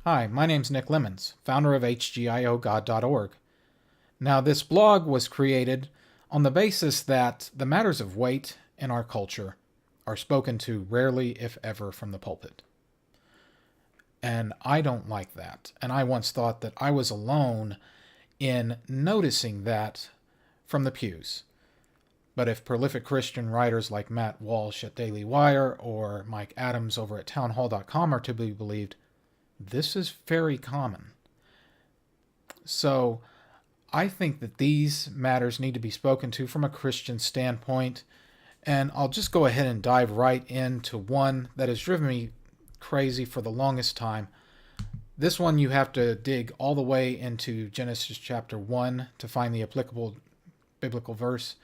Hi, my name's Nick Lemons, founder of HGIOGod.org. Now, this blog was created on the basis that the matters of weight in our culture are spoken to rarely, if ever, from the pulpit. And I don't like that. And I once thought that I was alone in noticing that from the pews. But if prolific Christian writers like Matt Walsh at Daily Wire or Mike Adams over at townhall.com are to be believed, this is very common. So I think that these matters need to be spoken to from a Christian standpoint. And I'll just go ahead and dive right into one that has driven me crazy for the longest time. This one you have to dig all the way into Genesis chapter 1 to find the applicable biblical verse.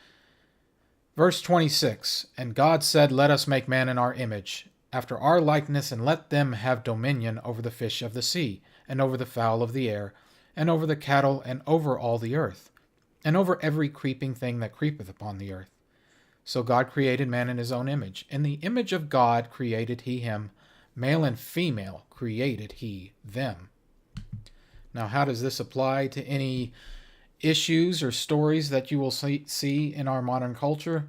Verse 26, And God said, Let us make man in our image, after our likeness, and let them have dominion over the fish of the sea, and over the fowl of the air, and over the cattle, and over all the earth, and over every creeping thing that creepeth upon the earth. So God created man in his own image. In the image of God created he him, male and female created he them. Now, how does this apply to any issues or stories that you will see in our modern culture?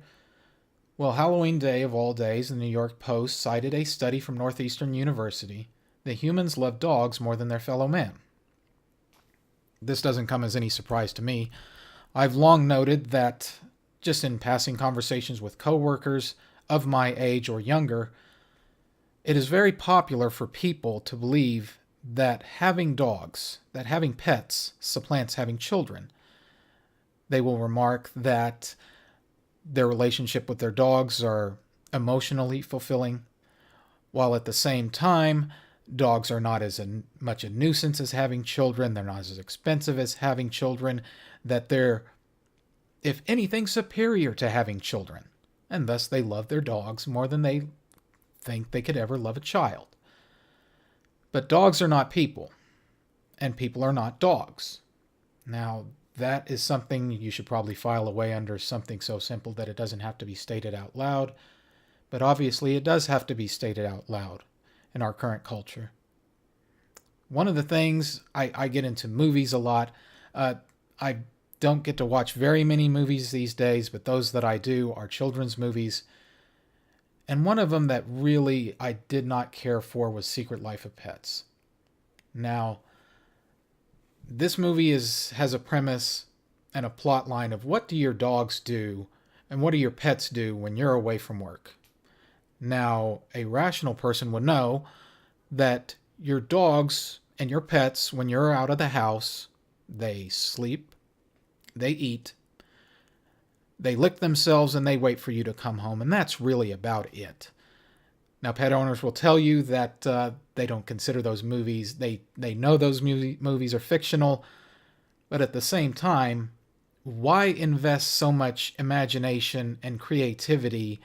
Well, Halloween Day of all days, the New York Post cited a study from Northeastern University that humans love dogs more than their fellow man. This doesn't come as any surprise to me. I've long noted that, just in passing conversations with coworkers of my age or younger, it is very popular for people to believe that having dogs, that having pets, supplants having children. They will remark that their relationship with their dogs are emotionally fulfilling, while at the same time, dogs are not as much a nuisance as having children, they're not as expensive as having children, that they're, if anything, superior to having children, and thus they love their dogs more than they think they could ever love a child. But dogs are not people, and people are not dogs. Now, that is something you should probably file away under something so simple that it doesn't have to be stated out loud. But obviously it does have to be stated out loud in our current culture. One of the things, I get into movies a lot. I don't get to watch very many movies these days, but those that I do are children's movies. And one of them that really I did not care for was Secret Life of Pets. Now, this movie has a premise and a plot line of what do your dogs do and what do your pets do when you're away from work. Now, a rational person would know that your dogs and your pets, when you're out of the house, they sleep, they eat, they lick themselves, and they wait for you to come home, and that's really about it. Now, pet owners will tell you that they don't consider those movies, they know those movies are fictional, but at the same time, why invest so much imagination and creativity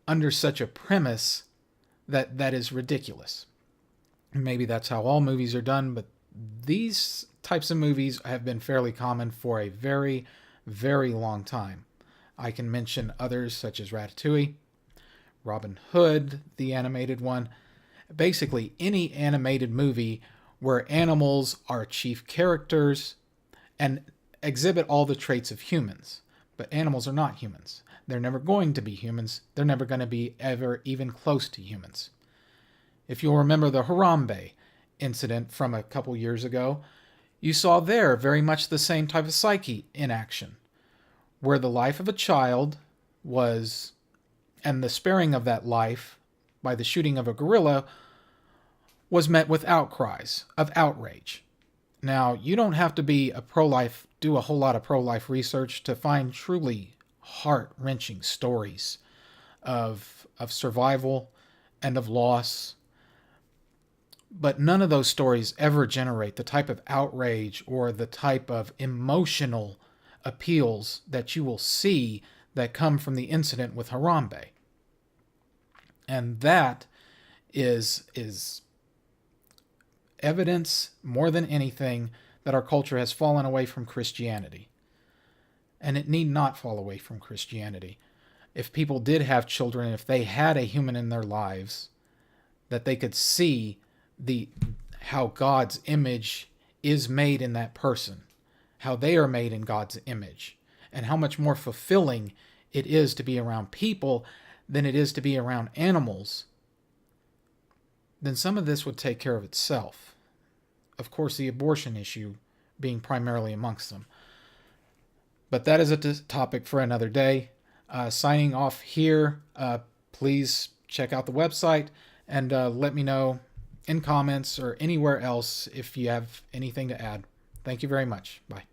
under such a premise that is ridiculous? Maybe that's how all movies are done, but these types of movies have been fairly common for a very, very long time. I can mention others such as Ratatouille, Robin Hood, the animated one. Basically, any animated movie where animals are chief characters and exhibit all the traits of humans. But animals are not humans. They're never going to be humans. They're never going to be ever even close to humans. If you'll remember the Harambe incident from a couple years ago, you saw there very much the same type of psyche in action, where the life of a child was, and the sparing of that life by the shooting of a gorilla was met with outcries of outrage. Now, you don't have to be do a whole lot of pro-life research to find truly heart-wrenching stories of survival and of loss. But none of those stories ever generate the type of outrage or the type of emotional appeals that you will see that come from the incident with Harambe. And that is evidence more than anything that our culture has fallen away from Christianity. And it need not fall away from Christianity. If people did have children, if they had a human in their lives, that they could see how God's image is made in that person, how they are made in God's image, and how much more fulfilling it is to be around people than it is to be around animals, then some of this would take care of itself. Of course, the abortion issue being primarily amongst them. But that is a topic for another day. Signing off here. Please check out the website and let me know in comments or anywhere else if you have anything to add. Thank you very much. Bye.